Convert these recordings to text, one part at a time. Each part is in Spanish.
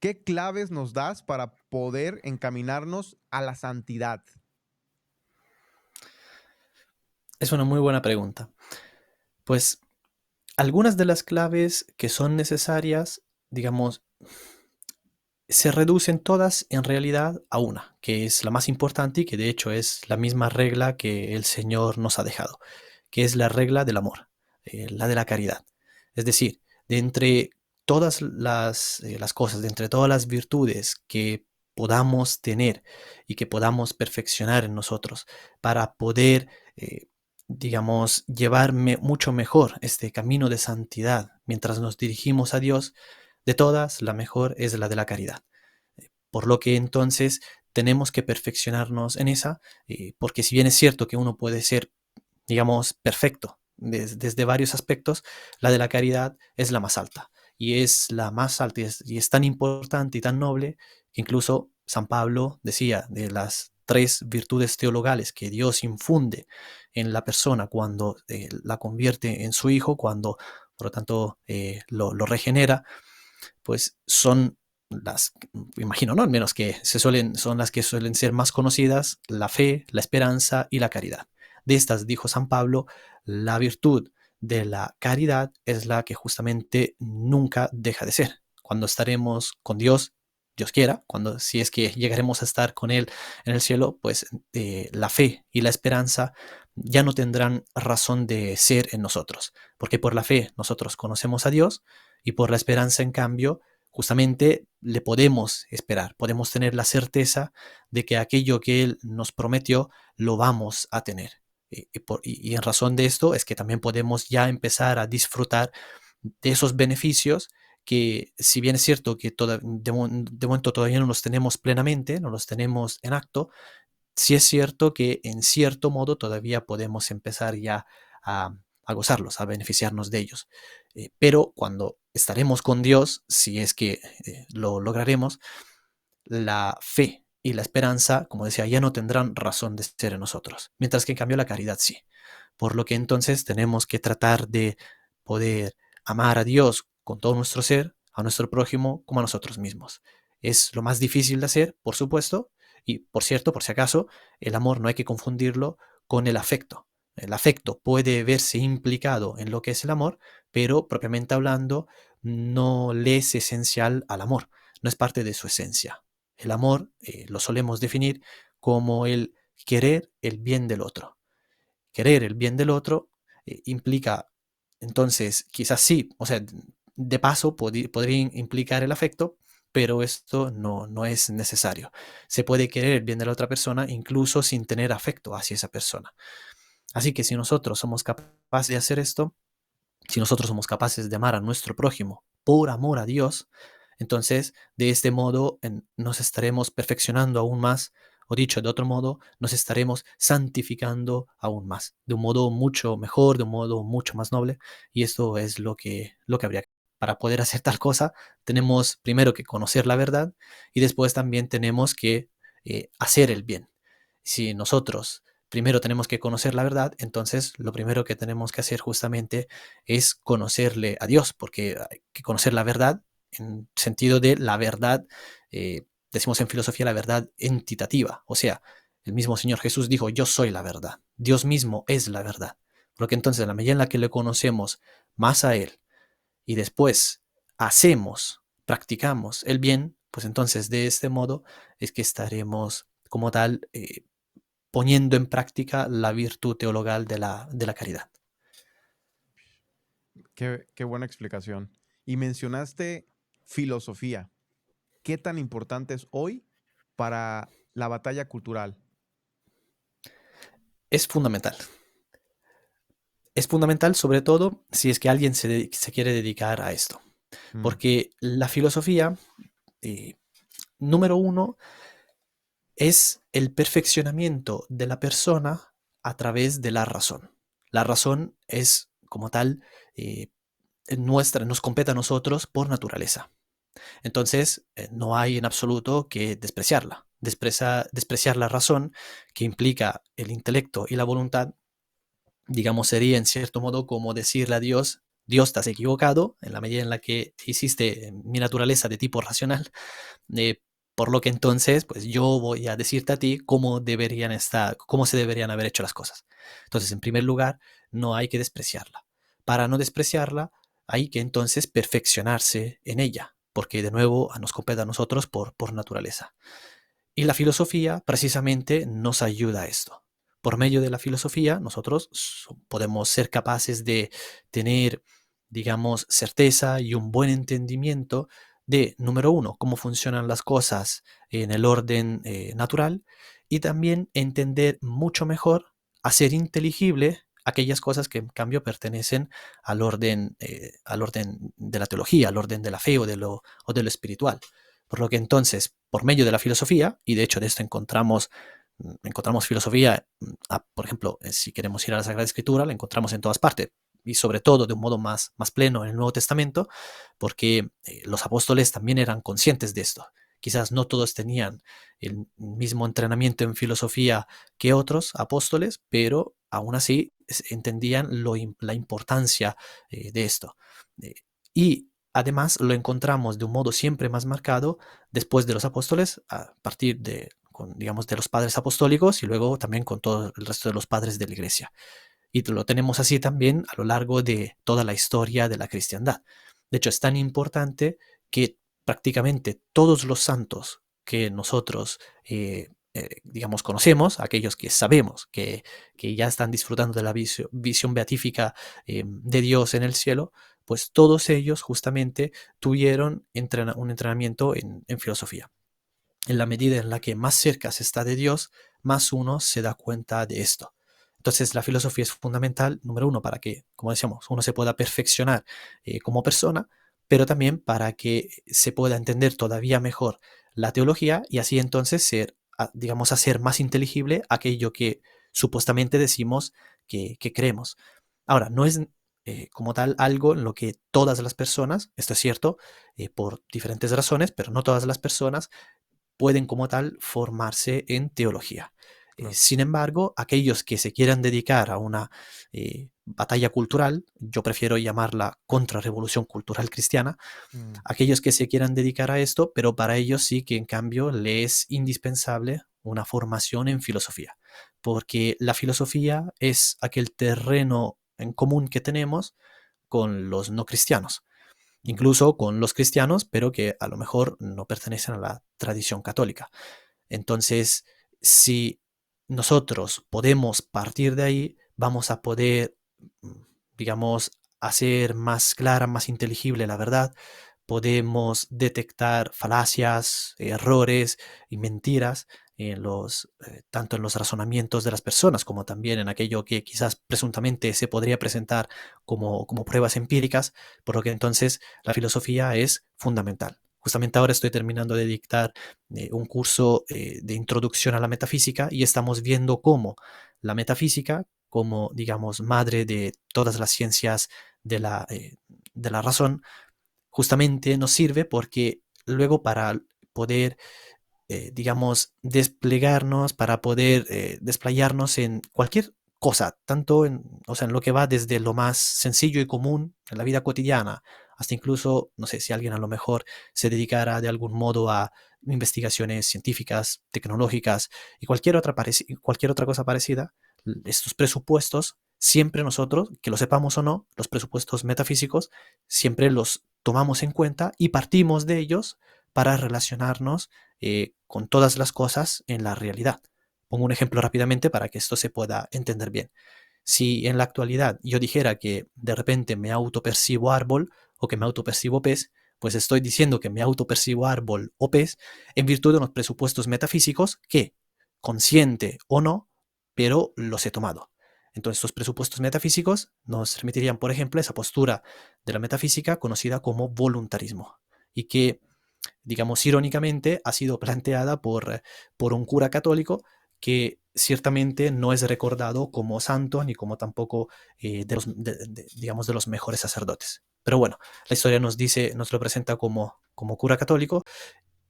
¿Qué claves nos das para poder encaminarnos a la santidad? Es una muy buena pregunta. Pues algunas de las claves que son necesarias, digamos, se reducen todas en realidad a una, que es la más importante y que de hecho es la misma regla que el Señor nos ha dejado, que es la regla del amor, la de la caridad. Es decir, de entre todas las cosas, de entre todas las virtudes que podamos tener y que podamos perfeccionar en nosotros para poder, digamos, llevarme mucho mejor este camino de santidad mientras nos dirigimos a Dios, de todas, la mejor es la de la caridad. Por lo que entonces tenemos que perfeccionarnos en esa, porque si bien es cierto que uno puede ser, digamos, perfecto desde varios aspectos, la de la caridad es la más alta. Y es la más alta y es tan importante y tan noble que incluso San Pablo decía de las tres virtudes teologales que Dios infunde en la persona cuando la convierte en su hijo, cuando por lo tanto lo regenera, pues son las, imagino, ¿no? Al menos que son las que suelen ser más conocidas, la fe, la esperanza y la caridad. De estas, dijo San Pablo, la virtud de la caridad es la que justamente nunca deja de ser. Cuando estaremos con Dios, Dios quiera, cuando si es que llegaremos a estar con Él en el cielo, pues la fe y la esperanza ya no tendrán razón de ser en nosotros, porque por la fe nosotros conocemos a Dios y por la esperanza, en cambio, justamente le podemos esperar, podemos tener la certeza de que aquello que Él nos prometió lo vamos a tener. Y en razón de esto es que también podemos ya empezar a disfrutar de esos beneficios que, si bien es cierto que de momento todavía no los tenemos plenamente, no los tenemos en acto, sí es cierto que en cierto modo todavía podemos empezar ya a, a gozarlos, a beneficiarnos de ellos. Pero cuando estaremos con Dios, si es que lo lograremos, la fe y la esperanza, como decía, ya no tendrán razón de ser en nosotros, mientras que en cambio la caridad sí. Por lo que entonces tenemos que tratar de poder amar a Dios con todo nuestro ser, a nuestro prójimo como a nosotros mismos. Es lo más difícil de hacer, por supuesto, y por cierto, por si acaso, el amor no hay que confundirlo con el afecto. El afecto puede verse implicado en lo que es el amor, pero propiamente hablando, no le es esencial al amor, no es parte de su esencia. El amor lo solemos definir como el querer el bien del otro. Querer el bien del otro implica, entonces, quizás sí, o sea, de paso podría implicar el afecto, pero esto no es necesario. Se puede querer el bien de la otra persona incluso sin tener afecto hacia esa persona. Así que si nosotros somos capaces de hacer esto, si nosotros somos capaces de amar a nuestro prójimo por amor a Dios, entonces de este modo nos estaremos perfeccionando aún más, o dicho de otro modo, nos estaremos santificando aún más, de un modo mucho mejor, de un modo mucho más noble, y esto es lo que habría. Para poder hacer tal cosa, tenemos primero que conocer la verdad y después también tenemos que hacer el bien. Si nosotros primero tenemos que conocer la verdad, entonces lo primero que tenemos que hacer justamente es conocerle a Dios, porque hay que conocer la verdad en sentido de la verdad, decimos en filosofía la verdad entitativa, o sea, el mismo Señor Jesús dijo, yo soy la verdad, Dios mismo es la verdad. Por lo que entonces, en la medida en la que le conocemos más a Él y después hacemos, practicamos el bien, pues entonces de este modo es que estaremos como tal poniendo en práctica la virtud teologal de la caridad. Qué buena explicación. Y mencionaste filosofía. ¿Qué tan importante es hoy para la batalla cultural? Es fundamental. Es fundamental sobre todo si es que alguien se quiere dedicar a esto. Mm, Porque la filosofía, eh, número uno, es el perfeccionamiento de la persona a través de la razón. La razón es, como tal, eh, nos compete a nosotros por naturaleza. Entonces, no hay en absoluto que despreciarla. Despreciar la razón, que implica el intelecto y la voluntad, digamos, sería en cierto modo como decirle a Dios Dios te has equivocado en la medida en la que hiciste mi naturaleza de tipo racional, por lo que entonces, pues yo voy a decirte a ti cómo deberían estar, cómo se deberían haber hecho las cosas. Entonces, en primer lugar, no hay que despreciarla. Para no despreciarla, hay que entonces perfeccionarse en ella, porque de nuevo nos compete a nosotros por naturaleza. Y la filosofía precisamente nos ayuda a esto. Por medio de la filosofía, nosotros podemos ser capaces de tener, digamos, certeza y un buen entendimiento de, número uno, cómo funcionan las cosas en el orden natural, y también entender mucho mejor, hacer inteligible aquellas cosas que en cambio pertenecen al orden de la teología, al orden de la fe o de lo espiritual. Por lo que entonces, por medio de la filosofía, y de hecho de esto encontramos filosofía, por ejemplo, si queremos ir a la Sagrada Escritura, la encontramos en todas partes, y sobre todo de un modo más pleno en el Nuevo Testamento, porque los apóstoles también eran conscientes de esto. Quizás no todos tenían el mismo entrenamiento en filosofía que otros apóstoles, pero aún así entendían la importancia de esto. Y además lo encontramos de un modo siempre más marcado después de los apóstoles, a partir digamos, de los padres apostólicos y luego también con todo el resto de los padres de la iglesia. Y lo tenemos así también a lo largo de toda la historia de la cristiandad. De hecho, es tan importante que prácticamente todos los santos que nosotros, digamos, conocemos, aquellos que sabemos que ya están disfrutando de la visión beatífica de Dios en el cielo, pues todos ellos justamente tuvieron un entrenamiento en filosofía. En la medida en la que más cerca se está de Dios, más uno se da cuenta de esto. Entonces la filosofía es fundamental, número uno, para que, como decíamos, uno se pueda perfeccionar como persona, pero también para que se pueda entender todavía mejor la teología y así entonces digamos, hacer más inteligible aquello que supuestamente decimos que creemos. Ahora, no es como tal algo en lo que todas las personas, esto es cierto, por diferentes razones, pero no todas las personas pueden como tal formarse en teología. Claro. Sin embargo, aquellos que se quieran dedicar a una batalla cultural, yo prefiero llamarla contrarrevolución cultural cristiana, Mm, aquellos que se quieran dedicar a esto, pero para ellos sí que en cambio les es indispensable una formación en filosofía, porque la filosofía es aquel terreno en común que tenemos con los no cristianos, mm, incluso con los cristianos, pero que a lo mejor no pertenecen a la tradición católica. Entonces, si nosotros podemos partir de ahí, vamos a poder, mm, digamos, hacer más clara, más inteligible la verdad. Podemos detectar falacias, errores y mentiras tanto en los razonamientos de las personas como también en aquello que quizás presuntamente se podría presentar como pruebas empíricas, por lo que entonces la filosofía es fundamental. Justamente ahora estoy terminando de dictar un curso de introducción a la metafísica y estamos viendo cómo la metafísica, como digamos madre de todas las ciencias de la razón, justamente nos sirve porque luego para poder, digamos, desplegarnos, para poder desplayarnos en cualquier cosa, tanto o sea, en lo que va desde lo más sencillo y común en la vida cotidiana, hasta incluso, no sé, si alguien a lo mejor se dedicara de algún modo a investigaciones científicas, tecnológicas y cualquier otra cosa parecida, estos presupuestos, siempre nosotros, que lo sepamos o no, los presupuestos metafísicos, siempre los tomamos en cuenta y partimos de ellos para relacionarnos con todas las cosas en la realidad. Pongo un ejemplo rápidamente para que esto se pueda entender bien. Si en la actualidad yo dijera que de repente me autopercibo árbol o que me autopercibo pez, pues estoy diciendo que me autopercibo árbol o pez en virtud de unos presupuestos metafísicos que, consciente o no, pero los he tomado. Entonces, estos presupuestos metafísicos nos permitirían, por ejemplo, esa postura de la metafísica conocida como voluntarismo y que, digamos, irónicamente, ha sido planteada por un cura católico que ciertamente no es recordado como santo ni como tampoco digamos, de los mejores sacerdotes. Pero bueno, la historia nos lo presenta como cura católico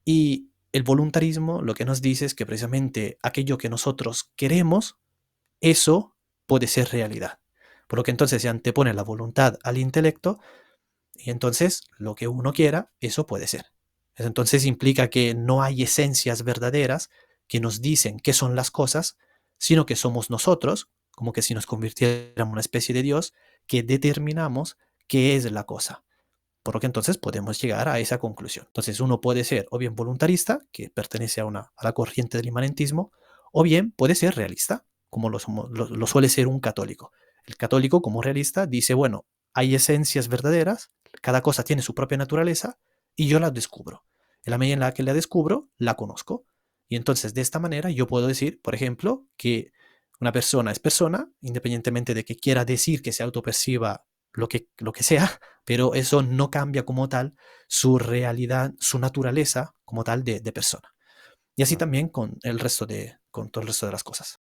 y el voluntarismo lo que nos dice es que precisamente aquello que nosotros queremos, eso puede ser realidad. Por lo que entonces se antepone la voluntad al intelecto y entonces lo que uno quiera, eso puede ser. Eso entonces implica que no hay esencias verdaderas que nos dicen qué son las cosas, sino que somos nosotros, como que si nos convirtiéramos en una especie de Dios, que determinamos qué es la cosa. Por lo que entonces podemos llegar a esa conclusión. Entonces uno puede ser o bien voluntarista, que pertenece a la corriente del inmanentismo, o bien puede ser realista, como lo suele ser un católico. El católico, como realista, dice, bueno, hay esencias verdaderas, cada cosa tiene su propia naturaleza y yo la descubro. En la medida en la que la descubro, la conozco. Y entonces de esta manera yo puedo decir, por ejemplo, que una persona es persona, independientemente de que quiera decir que se autoperciba lo que sea, pero eso no cambia como tal su realidad, su naturaleza como tal de persona. Y así Claro. también con todo el resto de las cosas.